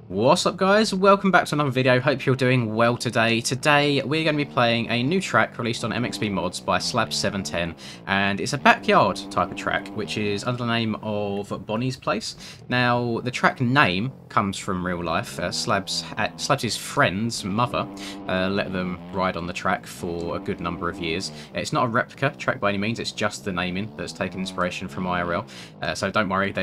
What's up guys, welcome back to another video, hope you're doing well today. Today we're going to be playing a new track released on MXB Mods by Slabs710, and it's a backyard type of track which is under the name of Bonnie's Place. Now the track name comes from real life. Slabs' friend's mother let them ride on the track for a good number of years. It's not a replica track by any means, it's just the naming that's taken inspiration from IRL, so don't worry,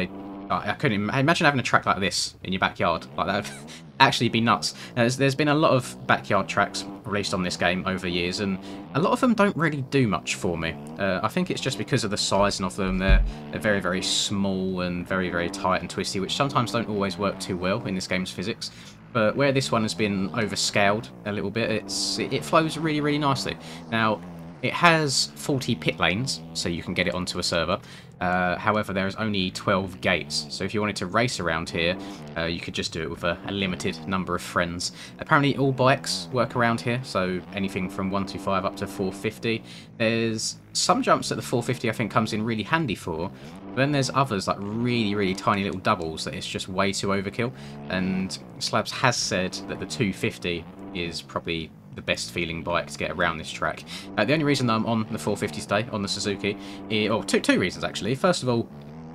I couldn't imagine having a track like this in your backyard. Like that would actually be nuts. There's been a lot of backyard tracks released on this game over years, and a lot of them don't really do much for me. I think it's just because of the sizing of them. They're very, very small and very, very tight and twisty, which sometimes don't always work too well in this game's physics. But where this one has been overscaled a little bit, it flows really, really nicely. Now, it has 40 pit lanes, so you can get it onto a server. However, there is only 12 gates, so if you wanted to race around here, you could just do it with a limited number of friends. Apparently all bikes work around here, so anything from 125 up to 450. There's some jumps that the 450 I think comes in really handy for, but then there's others like really, really tiny little doubles that it's just way too overkill, and Slabs has said that the 250 is probably the best feeling bike to get around this track. The only reason I'm on the 450 today, on the Suzuki, two reasons actually. First of all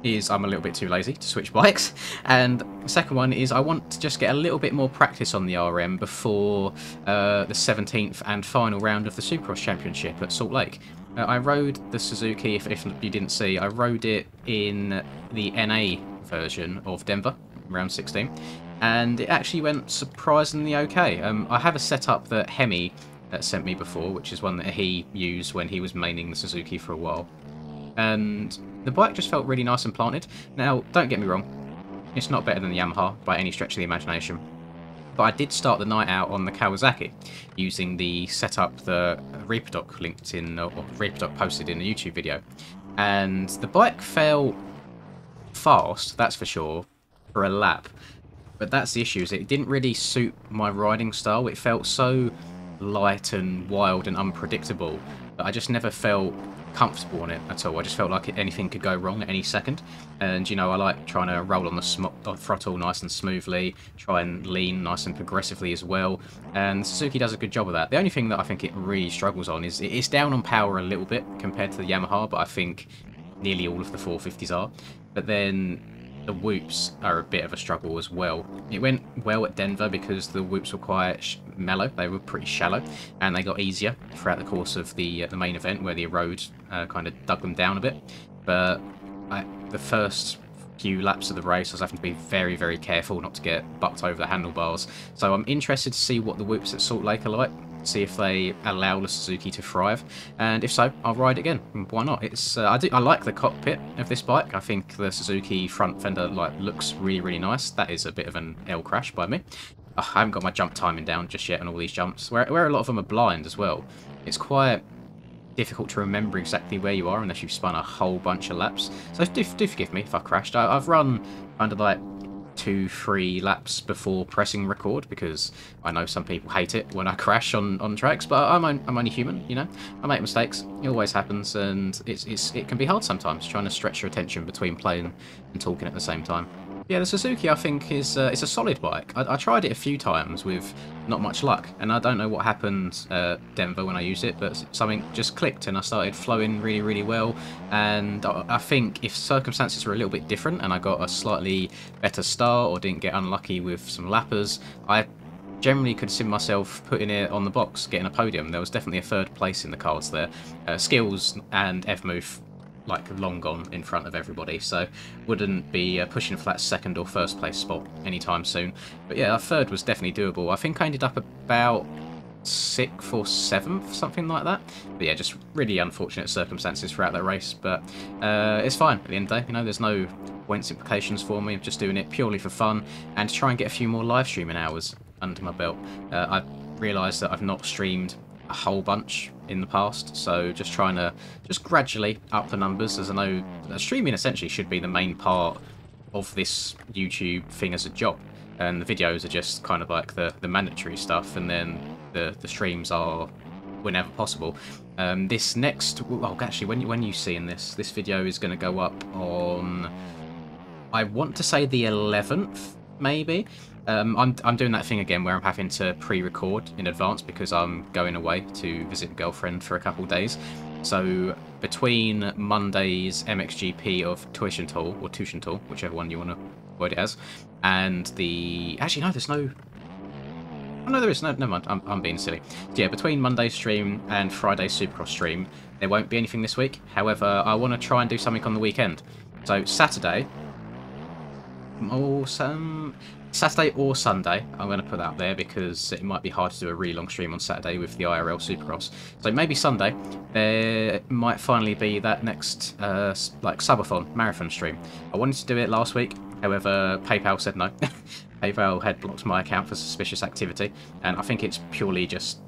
is I'm a little bit too lazy to switch bikes, and the second one is I want to just get a little bit more practice on the RM before the 17th and final round of the Supercross Championship at Salt Lake. I rode the Suzuki, if you didn't see, I rode it in the NA version of Denver, round 16. And it actually went surprisingly okay. I have a setup that Hemi sent me before, which is one that he used when he was maining the Suzuki for a while. And the bike just felt really nice and planted. Now, don't get me wrong, it's not better than the Yamaha by any stretch of the imagination. But I did start the night out on the Kawasaki using the setup that Reaperdoc linked in, or Reaperdoc posted in a YouTube video. And the bike felt fast, that's for sure, for a lap. But that's the issue, is it didn't really suit my riding style. It felt so light and wild and unpredictable that I just never felt comfortable on it at all. I just felt like anything could go wrong at any second. And, you know, I like trying to roll on the throttle nice and smoothly, try and lean nice and progressively as well. And Suzuki does a good job of that. The only thing that I think it really struggles on is it's down on power a little bit compared to the Yamaha, but I think nearly all of the 450s are. But then the whoops are a bit of a struggle as well. It went well at Denver because the whoops were quite mellow. They were pretty shallow, and they got easier throughout the course of the main event, where the road kind of dug them down a bit. But the first few laps of the race, I was having to be very, very careful not to get bucked over the handlebars. So I'm interested to see what the whoops at Salt Lake are like, see if they allow the Suzuki to thrive, and if so, I'll ride it again. Why not? It's I like the cockpit of this bike. I think the Suzuki front fender looks really, really nice. That is a bit of an L crash by me. I haven't got my jump timing down just yet on all these jumps, where a lot of them are blind as well. It's quite difficult to remember exactly where you are unless you've spun a whole bunch of laps. So do forgive me if I've crashed. I've run kind of like 2-3 laps before pressing record, because I know some people hate it when I crash on tracks, but I'm only human, you know. I make mistakes, it always happens, and it can be hard sometimes trying to stretch your attention between playing and talking at the same time. Yeah, the Suzuki I think is it's a solid bike. I tried it a few times with not much luck, and I don't know what happened Denver when I used it, but something just clicked and I started flowing really, really well. And I think if circumstances were a little bit different and I got a slightly better start or didn't get unlucky with some lappers, I generally could see myself putting it on the box, getting a podium. There was definitely a third place in the cards there. Skills and F-Move like long gone in front of everybody, so wouldn't be pushing for that second or first place spot anytime soon. But yeah, a third was definitely doable. I think I ended up about 6th or 7th, something like that. But yeah, just really unfortunate circumstances throughout that race, but it's fine at the end of the day. You know, there's no points implications for me. I'm just doing it purely for fun and to try and get a few more live streaming hours under my belt. I've realised that I've not streamed a whole bunch in the past, so just trying to gradually up the numbers, as I know streaming essentially should be the main part of this YouTube thing as a job, and the videos are just kind of like the mandatory stuff, and then the streams are whenever possible. This next, well, actually when you seeing this video is going to go up on, I want to say the 11th maybe, I'm doing that thing again where I'm having to pre-record in advance because I'm going away to visit a girlfriend for a couple of days. So between Monday's MXGP of Tuition Tool, whichever one you want to word it as, and the... Actually, no, there's no... Oh, no, there is. No, never mind. I'm being silly. So, yeah, between Monday's stream and Friday's Supercross stream, there won't be anything this week. However, I want to try and do something on the weekend. So Saturday... Saturday or Sunday, I'm going to put that there because it might be hard to do a really long stream on Saturday with the IRL Supercross. So maybe Sunday, there might finally be that next like subathon marathon stream. I wanted to do it last week, however PayPal said no. PayPal had blocked my account for suspicious activity, and I think it's purely just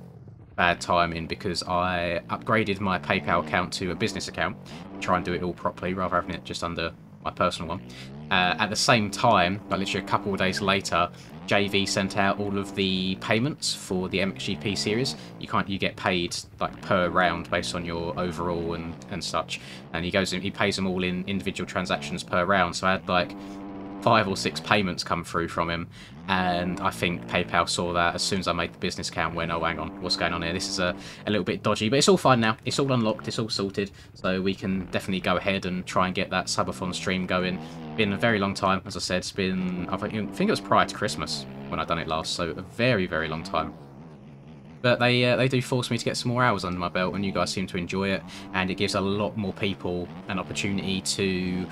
bad timing because I upgraded my PayPal account to a business account, try and do it all properly rather than having it just under my personal one. At the same time, like literally a couple of days later, JV sent out all of the payments for the MXGP series. You get paid like per round based on your overall and such, and he pays them all in individual transactions per round. So I had like 5 or 6 payments come through from him, and I think PayPal saw that as soon as I made the business account, went, oh, hang on, what's going on here? This is a little bit dodgy, but it's all fine now. It's all unlocked, it's all sorted, so we can definitely go ahead and try and get that subathon stream going. Been a very long time, as I said. It's been, I think it was prior to Christmas when I done it last, so a very, very long time. But they do force me to get some more hours under my belt, and you guys seem to enjoy it, and it gives a lot more people an opportunity to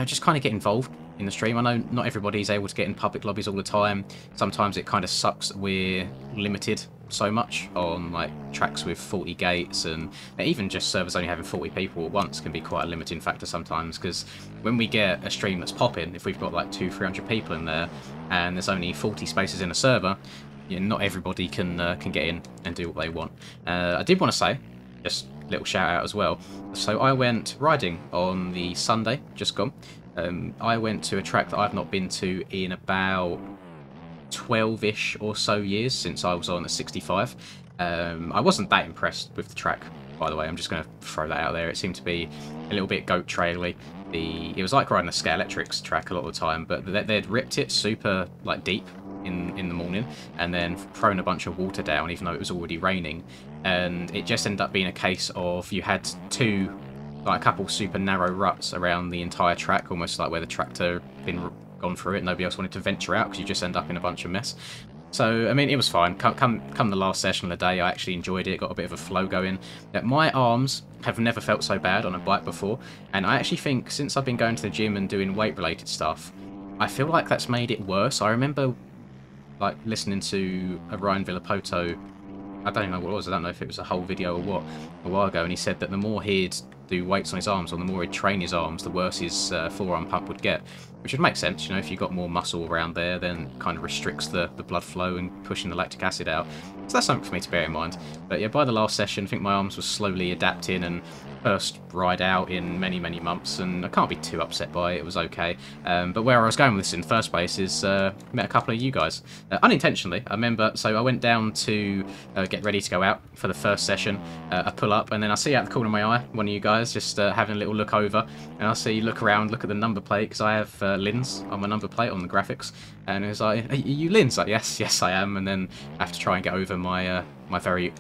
just kind of get involved in the stream. I know not everybody's able to get in public lobbies all the time. Sometimes it kind of sucks that we're limited so much on like tracks with 40 gates, and even just servers only having 40 people at once can be quite a limiting factor sometimes, because when we get a stream that's popping, if we've got like 200-300 people in there and there's only 40 spaces in a server, not everybody can get in and do what they want. I did want to say, just a little shout out as well, so I went riding on the Sunday just gone. I went to a track that I've not been to in about 12-ish or so years, since I was on at 65. I wasn't that impressed with the track, by the way. I'm just going to throw that out there. It seemed to be a little bit goat traily. It was like riding a Scalextrics track a lot of the time, but they'd ripped it super like deep in the morning and then thrown a bunch of water down even though it was already raining, and it just ended up being a case of you had a couple super narrow ruts around the entire track, almost like where the tractor had been gone through it. Nobody else wanted to venture out because you just end up in a bunch of mess. So, I mean, it was fine. Come the last session of the day, I actually enjoyed it. Got a bit of a flow going. My arms have never felt so bad on a bike before, and I actually think since I've been going to the gym and doing weight-related stuff, I feel like that's made it worse. I remember like listening to a Ryan Villapoto, I don't know what it was, I don't know if it was a whole video or what, a while ago, and he said that the more he'd do weights on his arms, or the more he'd train his arms, the worse his forearm pump would get. Which would make sense, if you've got more muscle around there, then it kind of restricts the blood flow and pushing the lactic acid out. So that's something for me to bear in mind. But yeah, by the last session, I think my arms were slowly adapting, and first ride out in many, many months, and I can't be too upset by it. It was okay. But where I was going with this in the first place is met a couple of you guys. Unintentionally, I remember, so I went down to get ready to go out for the first session. I pull up, and then I see out the corner of my eye one of you guys just having a little look over, and I see look around, look at the number plate, because I have Linz on my number plate on the graphics, and it was like, are you Linz? Like, yes I am. And then I have to try and get over my my very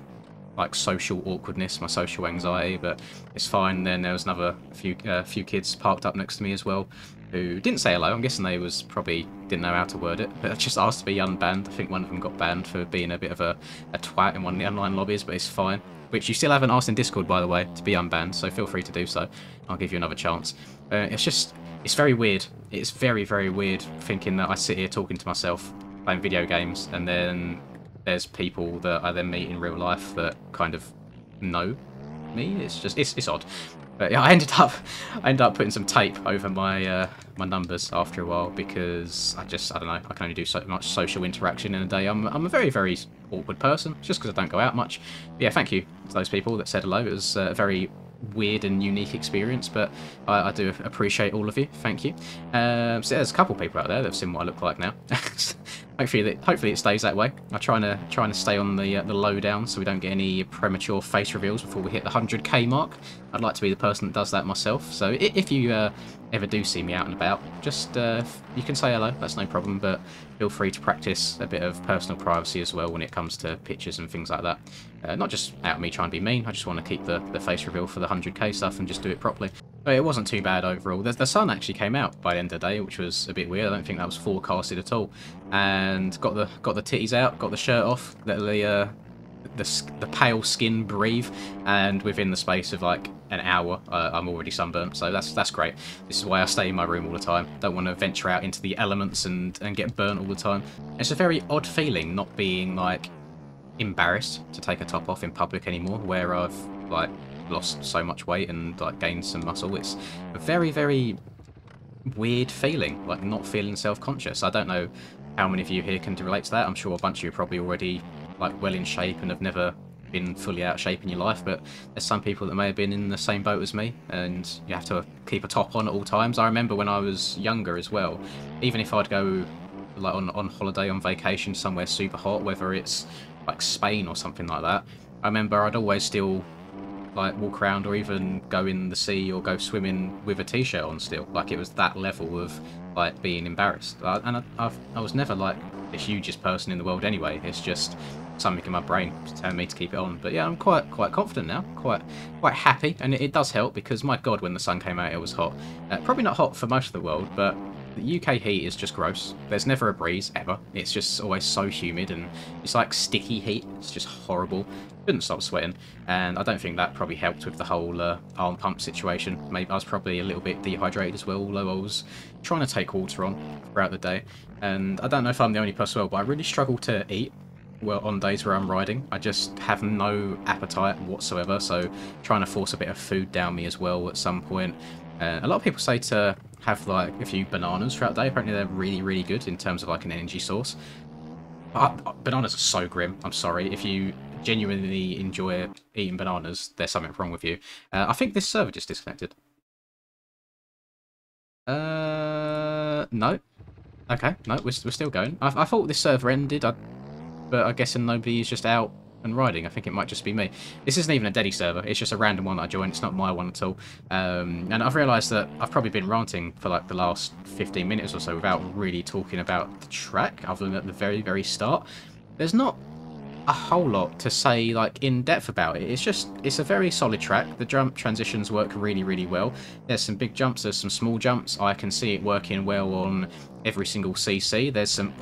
like social awkwardness, my social anxiety, but it's fine. Then there was another few kids parked up next to me as well who didn't say hello. I'm guessing they probably didn't know how to word it, but just asked to be unbanned. I think one of them got banned for being a bit of a twat in one of the online lobbies, but it's fine. Which you still haven't asked in Discord, by the way, to be unbanned, so feel free to do so. I'll give you another chance. It's very weird. It's very, very weird thinking that I sit here talking to myself, playing video games, and then there's people that I then meet in real life that kind of know me. It's odd. But yeah, I ended up putting some tape over my my numbers after a while, because I don't know, I can only do so much social interaction in a day. I'm a very, very awkward person, just because I don't go out much. But yeah, thank you to those people that said hello. It was a very weird and unique experience, but I do appreciate all of you. Thank you. So there's a couple people out there that have seen what I look like now. Hopefully it stays that way. I'm trying to stay on the low down so we don't get any premature face reveals before we hit the 100k mark. I'd like to be the person that does that myself. So if you ever do see me out and about, just you can say hello. That's no problem. But feel free to practice a bit of personal privacy as well when it comes to pictures and things like that. Not just out of me trying to be mean. I just want to keep the face reveal for the 100k stuff and just do it properly. But it wasn't too bad overall. The sun actually came out by the end of the day, which was a bit weird. I don't think that was forecasted at all. And got the titties out, got the shirt off, let the pale skin breathe, and within the space of like an hour, I'm already sunburnt. So that's great. This is why I stay in my room all the time. Don't want to venture out into the elements and get burnt all the time. It's a very odd feeling not being like embarrassed to take a top off in public anymore, where I've like lost so much weight and like gained some muscle. It's a very, very weird feeling, like not feeling self-conscious. I don't know how many of you here can relate to that. I'm sure a bunch of you are probably already like well in shape and have never been fully out of shape in your life, but there's some people that may have been in the same boat as me, and you have to keep a top on at all times. I remember when I was younger as well, even if I'd go like on holiday, on vacation somewhere super hot, whether it's like Spain or something like that, I remember I'd always still like walk around or even go in the sea or go swimming with a t-shirt on still. Like it was that level of like being embarrassed. And I was never like the hugest person in the world anyway. It's just something in my brain telling me to keep it on. But yeah, I'm quite confident now, quite happy, and it does help because my god, when the sun came out, it was hot. Probably not hot for most of the world, but the UK heat is just gross. There's never a breeze ever. It's just always so humid, and it's like sticky heat. It's just horrible. Couldn't stop sweating, and I don't think that probably helped with the whole arm pump situation. Maybe I was probably a little bit dehydrated as well, although I was trying to take water on throughout the day. And I don't know if I'm the only person, but I really struggle to eat well on days where I'm riding. I just have no appetite whatsoever, so trying to force a bit of food down me as well at some point. A lot of people say to have like a few bananas throughout the day. Apparently they're really good in terms of like an energy source. Bananas are so grim. I'm sorry. If you genuinely enjoy eating bananas, there's something wrong with you. I think this server just disconnected. No. Okay, no, we're still going. I thought this server ended, but I guess nobody is just out and riding. I think it might just be me. This isn't even a Deddy server. It's just a random one that I joined. It's not my one at all. And I've realised that I've probably been ranting for like the last 15 minutes or so without really talking about the track, other than at the very start. There's not a whole lot to say like in depth about it. It's a very solid track. The jump transitions work really well. There's some big jumps, there's some small jumps. I can see it working well on every single CC. There's some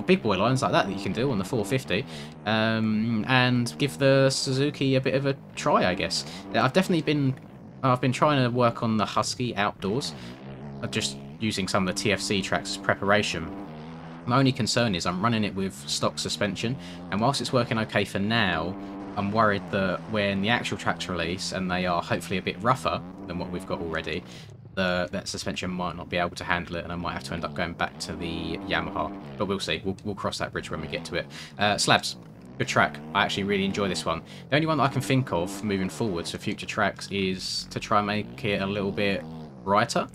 big boy lines like that you can do on the 450, and give the Suzuki a bit of a try, I guess. I've been trying to work on the Husky outdoors, just using some of the TFC tracks as preparation. My only concern is I'm running it with stock suspension, and whilst it's working okay for now, I'm worried that when the actual tracks release and they are hopefully a bit rougher than what we've got already, that suspension might not be able to handle it, and I might have to end up going back to the Yamaha. But we'll see. We'll cross that bridge when we get to it. Slabs, good track. I actually really enjoy this one. The only one that I can think of moving forwards for future tracks is to try and make it a little bit brighter,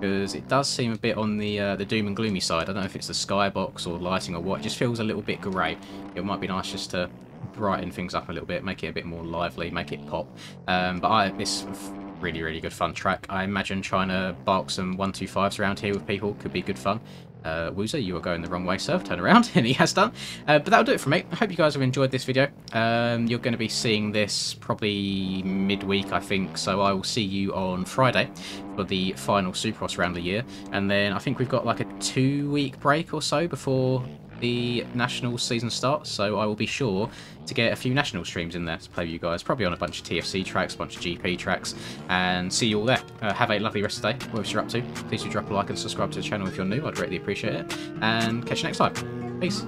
because it does seem a bit on the doom and gloomy side. I don't know if it's the skybox or lighting or what. It just feels a little bit grey. It might be nice just to brighten things up a little bit, make it a bit more lively, make it pop. But it's a really good fun track. I imagine trying to bark some 125s around here with people could be good fun. Woozer, you are going the wrong way, sir. Turn around. And he has done. But that'll do it for me. I hope you guys have enjoyed this video. You're going to be seeing this probably midweek, I think. So I will see you on Friday for the final Supercross round of the year. And then I think we've got like a 2-week break or so before the Nationals season starts. So I will be sure to get a few National streams in there to play with you guys. Probably on a bunch of TFC tracks, a bunch of GP tracks. And see you all there. Have a lovely rest of the day, whatever you're up to. Please do drop a like and subscribe to the channel if you're new. I'd greatly appreciate it. And catch you next time. Peace.